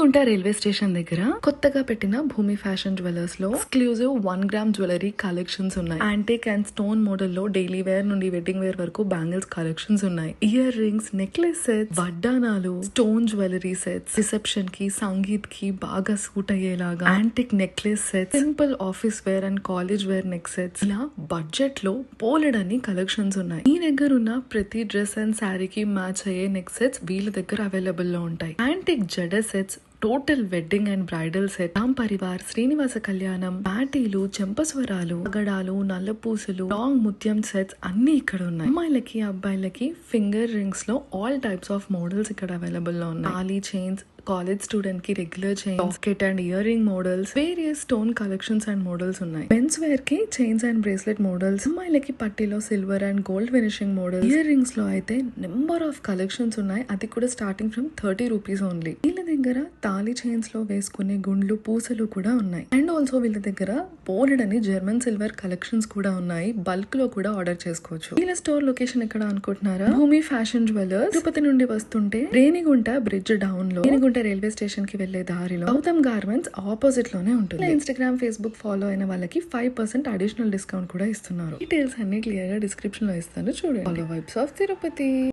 Renigunta railway station దగ్గర కొత్తగా పెట్టిన భూమి ఫ్యాషన్ జ్యువెలర్స్ లో ఎక్స్క్లూజివ్ 1 గ్రామ్ జ్యువెలరీ కలెక్షన్స్ ఉన్నాయి. యాంటిక్ అండ్ స్టోన్ మోడల్ లో డైలీ వేర్ నుండి వెడ్డింగ్ వేర్ వరకు బ్యాంగిల్స్ కలెక్షన్స్ ఉన్నాయి. ఇయర్ రింగ్స్, నెక్లెస్ సెట్స్, వడ్డానాలు, స్టోన్ జ్యువెలరీ సెట్స్, రిసెప్షన్ కి, సంగీత్ కి బాగా సూట్ అయ్యేలాగా antique necklace sets, simple office wear and college wear neck sets, ఇలా బడ్జెట్ లో పోలెడని కలెక్షన్స్ ఉన్నాయి. మీ దగ్గర ఉన్న ప్రతి డ్రెస్ అండ్ శారీకి మ్యాచ్ అయ్యే నెక్ సెట్స్ వీళ్ళ దగ్గర అవైలబుల్ లో ఉంటాయి. యాంటిక్ జడ sets, total wedding and bridal set, Ram Parivar, Srinivasa Kalyanam, పాటీలు, చెంపస్వరాలు, పగడాలు, నల్లపూసలు, long ముత్యం సెట్స్ అన్ని ఇక్కడ ఉన్నాయి. అమ్మాయిలకి, అబ్బాయిలకి ఫింగర్ రింగ్స్ లో ఆల్ టైప్స్ ఆఫ్ మోడల్స్ ఇక్కడ అవైలబుల్ లో ఉన్నాయి. తాళీ చైన్స్, కాలేజ్ స్టూడెంట్ కి regular chains, locket and ear ring models, various stone collections and models ఉన్నాయి. మెన్స్ వేర్ కి చైన్స్ అండ్ బ్రేస్లెట్ మోడల్స్, అమ్మాయిలకి పట్టీలో silver and gold finishing models, ear rings లో అయితే నెంబర్ ఆఫ్ కలెక్షన్స్ ఉన్నాయి. అది కూడా స్టార్టింగ్ ఫ్రమ్ 30 రూపీస్ ఓన్లీ. వీళ్ళ దగ్గర తాళీ చైన్స్ లో వేసుకునే గుండ్లు, పూసలు కూడా ఉన్నాయి. అండ్ ఆల్సో వీళ్ళ దగ్గర పోలెడని జర్మన్ సిల్వర్ కలెక్షన్స్ కూడా ఉన్నాయి. బల్క్ లో కూడా ఆర్డర్ చేసుకోవచ్చు. వీళ్ళ స్టోర్ లొకేషన్ ఎక్కడ అనుకుంటున్నారా? భూమి ఫ్యాషన్ జ్యువెలర్స్ తిరుపతి నుండి వస్తుంటే రేణిగుంట బ్రిడ్జ్ డౌన్ లో, రేణిగుంట రైల్వే స్టేషన్ కి వెళ్లే దారిలో గౌతమ్ గార్మెంట్స్ ఆపోజిట్ లోనే ఉంటుంది. ఇన్స్టాగ్రామ్, ఫేస్బుక్ ఫాలో అయిన వాళ్ళకి 5% అడిషనల్ డిస్కౌంట్ కూడా ఇస్తున్నారు. డీటెయిల్స్ అన్ని క్లియర్ గా డిస్క్రిప్షన్ లో ఇస్తాను, చూడండి. Vibes of Tirupati.